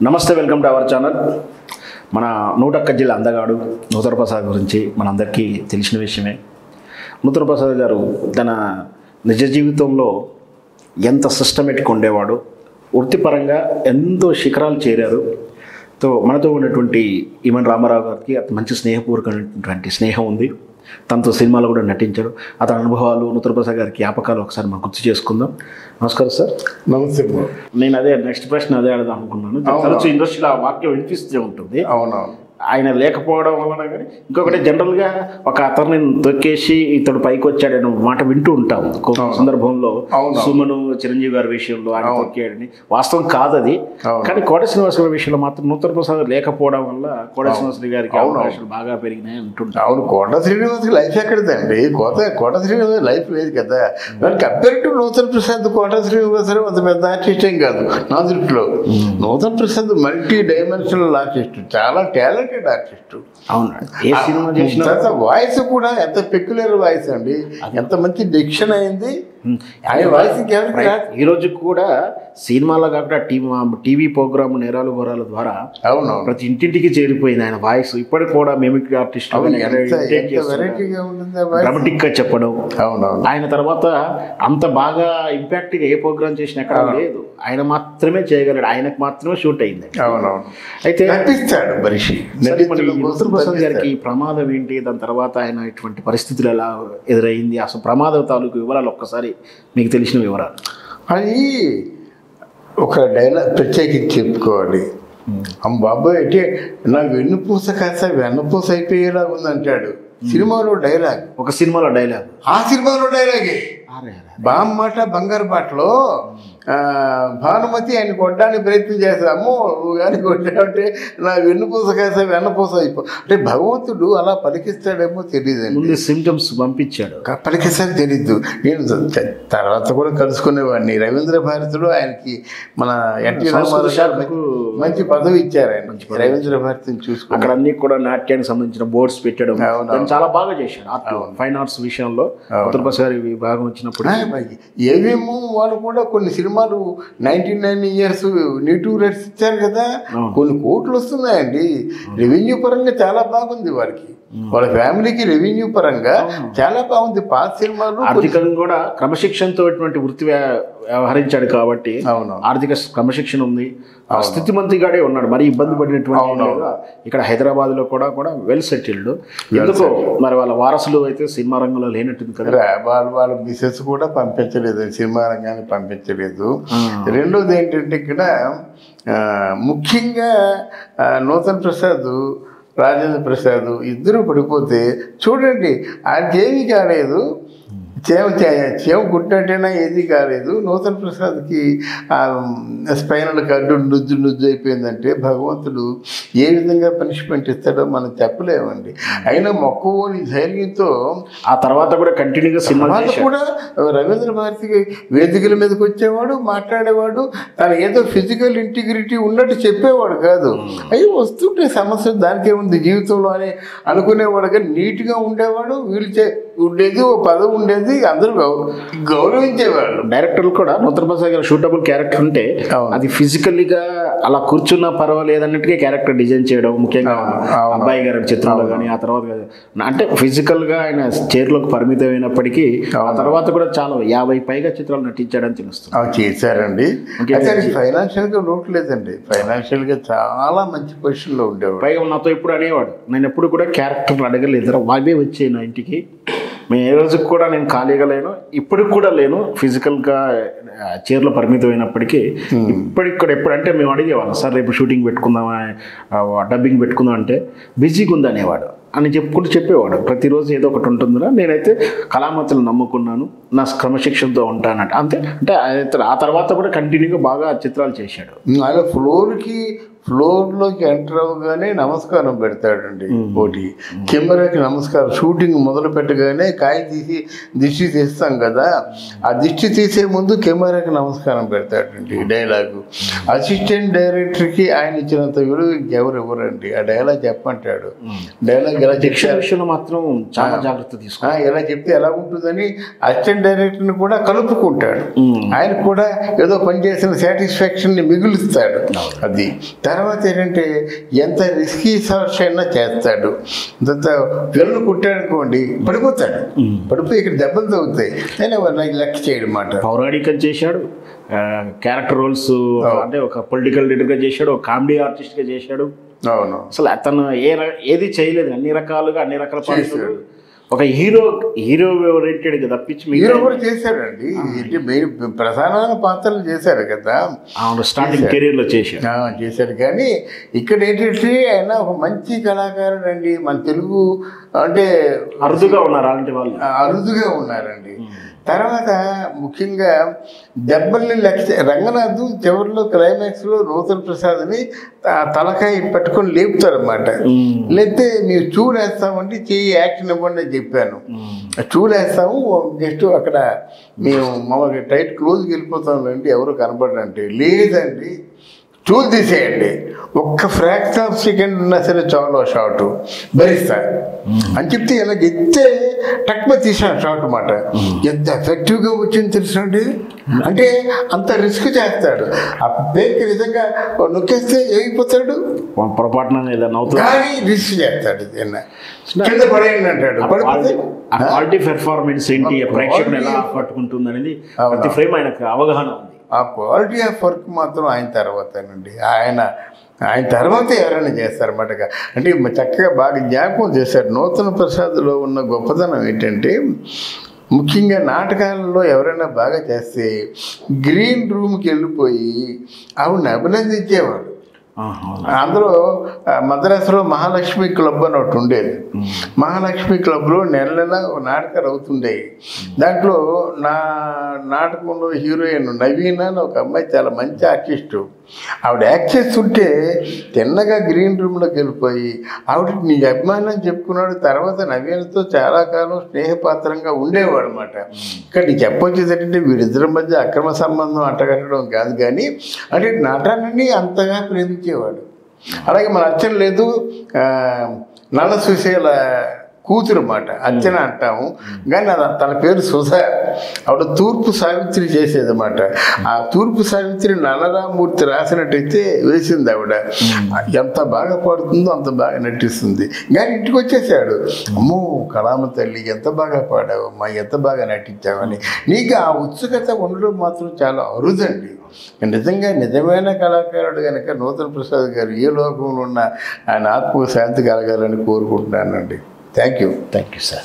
నమస్తే, welcome to our channel. మన నూటొక్క జిల్లా అందగాడు నూతన ప్రసాద్ గురించి మనందరికీ తెలిసిన విషయమే. నూతన ప్రసాద్ గారు తన నిజ జీవితంలో ఎంత సిస్టమేటిక్ ఉండేవాడు, వృత్తిపరంగా ఎంతో శిఖరాలు చేరారు. మనతో ఉన్నటువంటి ఈమన్ రామారావు గారికి అతి మంచి స్నేహపూర్వకమైనటువంటి స్నేహం ఉంది. తనతో సినిమాలో కూడా నటించారు. అతని అనుభవాలు, నూతన ప్రసాద్ గారి జ్ఞాపకాలు ఒకసారి మనం గుర్తు చేసుకుందాం. నమస్కారం సార్. నమస్తే. నేను నెక్స్ట్ ప్రశ్న అదే అడదాం అనుకున్నాను. తరచు ఇండస్ట్రీలో ఆ వాక్యం వినిపిస్తూ ఉంటుంది. అవునవును. ఆయన లేకపోవడం వలన కానీ ఇంకొకటి జనరల్గా ఒక అతన్ని తొక్కేసి ఇతడు పైకి వచ్చాడని మాట వింటూ ఉంటాం. సందర్భంలో సుమను చిరంజీవి గారి విషయంలో ఆయన తొక్కాడని వాస్తవం కాదు అది. కానీ కోట శ్రీనివాస గారి విషయంలో మాత్రం నూతన ప్రసాద్ లేకపోవడం వల్ల కోట శ్రీనివాస గారికి అవకాశాలు బాగా పెరిగినాయి అంటుంటారు. అవును, కోట శ్రీనివాస్ లైఫ్ ఎక్కడిదండి? కోట శ్రీనివాస్ లైఫ్ లేదు కదా. కంపేర్ టు నూతన ప్రసాద్, కోట శ్రీనివాసరావు అంత పెద్ద ఆర్టిస్ట్ ఏం కాదు నా దృష్టిలో. నూతన ప్రసాద్ మల్టీ డైమెన్షనల్ ఆర్టిస్ట్, చాలా టాలెంటెడ్ ఆర్టిస్ట్. అవును, ఏ సినిమా చేసినా వాయిస్ కూడా ఎంత పెక్యులర్ వాయిస్ అండి, ఎంత మంచి డిక్షన్ అయింది ఆయన వాయిస్. ఈ రోజు కూడా సినిమాలో కాకుండా టీవీ ప్రోగ్రామ్ నేరాలు ఘోరాల ద్వారా అవును ప్రతి ఇంటింటికి చేరిపోయింది ఆయన వాయిస్. ఇప్పటికి కూడా మిమిక్రీ ఆర్టిస్ట్ డ్రామాటిక్ గా చెప్పడం. అవునవును. ఆయన తర్వాత అంత బాగా ఇంపాక్ట్ గా ఏ ప్రోగ్రామ్ చేసినా ఎక్కడ లేదు, ఆయన మాత్రమే చేయగలడు, ఆయనకు మాత్రమే షూట్ అయింది. అవునవును. అయితే మనిషి నూతన ప్రసాద్ గారికి ప్రమాదం ఏంటి, దాని తర్వాత ఆయన ఇటువంటి పరిస్థితులు ఎలా ఎదురైంది, అసలు ప్రమాద తాలూకు వివరాలు ఒక్కసారి మీకు తెలిసిన వివరాలు. అది ఒక డైలాగ్ ప్రత్యేకించి చెప్పుకోవాలి. బాబాయ్ అంటే నాకు వెన్నుపూస కాస్త వెన్నపూస అయిపోయేలా ఉందంటాడు సినిమాలో డైలాగ్. ఒక సినిమాలో డైలాగ్, ఆ సినిమాలో డైలాగే. బామ్మాట బంగారు బాటలో భానుమతి ఆయన కొట్టడానికి ప్రయత్నం చేస్తా, అమ్మో నువ్వు కానీ కొట్టావంటే నా వెన్నుపూస కాస్త వెన్నపూస అయిపో అంటే భగవంతుడు అలా పలికిస్తాడేమో తెలియదండి. ముందు సిమ్టమ్స్ పంపించాడు, పలికిస్తాడు తెలీదు. నేను తర్వాత కూడా కలుసుకునేవాడిని. రవీంద్ర భారతిలో ఆయనకి మన ఎన్టీ రామారావు గారు మంచి పదవి ఇచ్చారు. ఆయన రవీంద్ర భారతిని చూసుకుని అక్కడ అన్ని కూడా నాట్యానికి సంబంధించిన బోర్డ్స్ పెట్టడం చాలా బాగా చేశాడు. ఫైన్ ఆర్ట్స్ విషయంలో ఉత్తర ప్రసాద్ విభాగం వచ్చినప్పుడు ఏవేమో వాళ్ళు కూడా కొన్ని సినిమాలు 99 years నెగిటివ్ రేట్స్ ఇచ్చారు కదా, కొన్ని కోట్లు వస్తున్నాయండి. రెవెన్యూ పరంగా చాలా బాగుంది వారికి, వాళ్ళ ఫ్యామిలీకి రెవెన్యూ పరంగా చాలా బాగుంది. పాత సినిమాలు ఆర్థికంగా కూడా క్రమశిక్షణతో వృత్తి వ్యవహరించాడు కాబట్టి ఆర్థిక క్రమశిక్షణ ఉంది. స్థితిమంతిగానే ఉన్నాడు, మరి ఇబ్బంది పడినటువంటి. ఇక్కడ హైదరాబాద్ లో కూడా వెల్ సెటిల్డ్. ఎందుకో మరి వాళ్ళ వారసులు అయితే సినిమా రంగంలో లేనట్టుంది కదా. వాళ్ళ బిజినెస్ కూడా పంపించలేదు, సినిమా రంగాన్ని పంపించలేదు. రెండోది ఏంటంటే ఇక్కడ ముఖ్యంగా నూతన్ ప్రసాద్, రాజేంద్ర ప్రసాద్ ఇద్దరు పడిపోతే చూడండి, ఆయనకేమీ కాలేదు. చేమ గుట్టినట్టేనా ఏది కాలేదు. నూతన్ ప్రసాద్కి స్పైనల్ కార్డు నుజ్జు అయిపోయిందంటే భగవంతుడు ఏ విధంగా పనిష్మెంట్ ఇస్తాడో మనం చెప్పలేమండి. అయినా మొక్కవోని ధైర్యంతో ఆ తర్వాత కూడా కంటిన్యూగా సినిమా కూడా రవీంద్ర భారతికి వేదికల మీదకి వచ్చేవాడు, మాట్లాడేవాడు. తను ఏదో ఫిజికల్ ఇంటిగ్రిటీ ఉన్నట్టు చెప్పేవాడు కాదు. అవి వస్తుంటే సమస్య దానికేముంది జీవితంలో అని అనుకునేవాడు. కానీ నీట్గా ఉండేవాడు, వీళ్ళు ఉండేది ఓ పదవి ఉండేది, అందరూ గౌరవించేవాళ్ళు. డైరెక్టర్లు కూడా నూతన ప్రసాద్ గారు షూటబుల్ క్యారెక్టర్ ఉంటే అది ఫిజికల్లీగా అలా కూర్చున్నా పర్వాలేదు అన్నట్టుగా క్యారెక్టర్ డిజైన్ చేయడం. ముఖ్యంగా అబ్బాయి గారి చిత్రంలో కానీ ఆ తర్వాత అంటే ఫిజికల్గా ఆయన చైర్లోకి పరిమితమైనప్పటికీ ఆ తర్వాత కూడా చాలా 50 పైగా చిత్రాలు నటించాడని తెలుస్తుంది. చేశారండి. ఫైనాన్షియల్గా లోటు లేదండి, ఫైనాన్షియల్గా చాలా మంచి పొజిషన్లో ఉండేవాడు. పైగా నాతో ఎప్పుడు అనేవాడు, నేను ఎప్పుడు కూడా క్యారెక్టర్లు అడగలేదు, అవే వచ్చాయి నా ఇంటికి. మేము ఏ రోజుకి కూడా నేను ఖాళీగా లేను, ఇప్పటికి కూడా లేను. ఫిజికల్గా చైర్లో పరిమితమైనప్పటికీ ఇప్పటికి కూడా ఎప్పుడంటే మేము అడిగేవాళ్ళం, సార్ రేపు షూటింగ్ పెట్టుకుందామా, డబ్బింగ్ పెట్టుకుందాం అంటే బిజీగా ఉందనేవాడు అని చెప్పేవాడు. ప్రతిరోజు ఏదో ఒకటి ఉంటుందిరా, నేనైతే కళామతులు నమ్ముకున్నాను, నా క్రమశిక్షణతో ఉంటానంట అంతే. అంటే ఆ తర్వాత కూడా కంటిన్యూగా బాగా చిత్రాలు చేశాడు. ఆయన ఫ్లోర్లోకి ఎంటర్ అవ్వగానే నమస్కారం పెడతాడండి. ఒకటి కెమెరాకి నమస్కారం, షూటింగ్ మొదలు పెట్టగానే కాయ తీసి దిష్టి తీస్తాం కదా, ఆ దిష్టి తీసే ముందు కెమెరాకి నమస్కారం పెడతాడండి. డైలాగు అసిస్టెంట్ డైరెక్టర్కి ఆయన ఇచ్చినంత విలువ ఇంకెవరు ఇవ్వరండి. ఆ డైలాగ్ చెప్పంటాడు. డైలాగ్ ఎలా విషయంలో మాత్రం చాలా జాగ్రత్త తీసుకో, ఎలా చెప్తే ఎలా ఉంటుందని అసిస్టెంట్ డైరెక్టర్ని కూడా కలుపుకుంటాడు. ఆయన కూడా ఏదో పనిచేసిన సాటిస్ఫాక్షన్ని మిగులుస్తాడు. అది తర్వాత ఏంటంటే ఎంత రిస్కీ సర్చ్ అయినా చేస్తాడు. అంత పిల్లలు కుట్టాడనుకోండి పడిపోతాడు, పడిపోయి ఇక్కడ దెబ్బలు తగ్గుతాయి అయినా వాళ్ళకి లెక్క చేయడం మాట. పౌరాణికం చేశాడు, క్యారెక్టర్ రోల్స్ అంటే ఒక పొలిటికల్ లీడర్గా చేశాడు, ఒక కామెడీ ఆర్టిస్ట్గా చేశాడు. అవును, అసలు అతను ఏది చేయలేదు, అన్ని రకాలుగా అన్ని రకాల పాత్రలు. ఒక హీరో ఓరియంటెడ్గా తప్పించి హీరో కూడా చేశాడండి, ప్రధానమైన పాత్రలు చేశారు కదా. అవును, స్టార్టింగ్ కెరీర్లో చేశాడు. కానీ ఇక్కడ ఏంటంటే ఆయన ఒక మంచి కళాకారుడు అండి. మన తెలుగు అంటే అరుదుగా ఉన్నారు అలాంటి వాళ్ళు, అరుదుగా ఉన్నారండి. తర్వాత ముఖ్యంగా దెబ్బల్ని రంగనాథ్ చివరిలో క్లైమాక్స్లో నూతన్ ప్రసాద్ని తలకాయ పట్టుకొని లేపుతారు అన్నమాట. లేకపోతే మీరు చూడేస్తామంటే చెయ్యి యాక్షన్ ఇవ్వండి అని చెప్పాను. చూడేస్తాము, జస్ట్ అక్కడ మేము మమ్మల్ని టైట్ క్లోజ్కి వెళ్ళిపోతాం అంటే ఎవరు కనపడరంటే, లేదండి చూలు తీసేయండి, ఒక్క ఫ్రాక్షన్ ఆఫ్ సెకండ్ ఉన్నా సరే చాలు షార్ట్ భరిస్తా అని చెప్తే ఇలా ఎత్తే టక్మ తీసాను షార్ట్ అన్నమాట. ఎంత ఎఫెక్టివ్గా వచ్చింది తెలుసండి. అంటే అంత రిస్క్ చేస్తాడు. ఆ పేరుకి నిజంగా నొక్కేస్తే ఏమైపోతాడు, పొరపాటున కానీ రిస్క్ చేస్తాడు. కింద పడేయండి అంటాడు, పడిపోతే క్వాలిటీ పెర్ఫార్మెన్స్ ఏంటి, ప్రేక్షకులు ఎలా పట్టుకుంటుంది అనేది ప్రతి ఫ్రేమ్ ఆయనకు అవగాహన ఉంది. ఆ క్వాలిటీ ఆఫ్ వర్క్ మాత్రం ఆయన తర్వాతేనండి. ఆయన తర్వాత ఎవరైనా చేస్తారన్నమాట. అంటే చక్కగా బాగా జ్ఞాపకం చేశారు. నూతన ప్రసాద్లో ఉన్న గొప్పతనం ఏంటంటే, ముఖ్యంగా నాటకాలలో ఎవరైనా బాగా చేస్తే గ్రీన్ రూమ్కి వెళ్ళిపోయి ఆవిడని అభినందించేవాడు. అందులో మద్రాసులో మహాలక్ష్మి క్లబ్ అని ఒకటి ఉండేది. మహాలక్ష్మి క్లబ్లో నెల నాటకాలు అవుతుండేవి. దాంట్లో నా నాటకంలో హీరోయిన్ నవీన అని ఒక అమ్మాయి చాలా మంచి ఆర్టిస్టు. ఆవిడ యాక్ట్ చేస్తుంటే తిన్నగా గ్రీన్ రూమ్లోకి వెళ్ళిపోయి ఆవిడ నీ అభిమానం చెప్పుకున్నాడు. తర్వాత నవీనతో చాలా కాలం స్నేహపాత్రంగా ఉండేవాడు అనమాట. ఇక్కడ చెప్పొచ్చేదంటే వీరిద్దరి మధ్య అక్రమ సంబంధం అంటగట్టడం కాదు, కానీ అంటే నటనని అంతగా ప్రేమించేవాడు. అలాగే మన అచ్చం లేదు, నల్ల సుశీల కూతురు మాట అర్చన అంటాము, కానీ తన పేరు సుధా. ఆవిడ తూర్పు సావిత్రి చేసేదన్నమాట. ఆ తూర్పు సావిత్రి నల్లరామూర్తి రాసినట్టయితే వేసింది ఆవిడ. ఎంత బాగా పాడుతుందో అంత బాగా నటిస్తుంది. కానీ ఇంటికి వచ్చేసాడు, అమ్మో కళామ తల్లి ఎంత బాగా పాడావు అమ్మా, ఎంత బాగా నటించావని. నీకు ఆ ఉత్సుకత ఉండడం మాత్రం చాలా అరుదండి. నిజంగా నిజమైన కళాకారుడు కనుక నూతన్ ప్రసాద్ గారు ఏ లోకంలో ఉన్న ఆయన ఆత్మకు శాంతి కలగాలని కోరుకుంటున్నానండి. Thank you. Thank you, sir.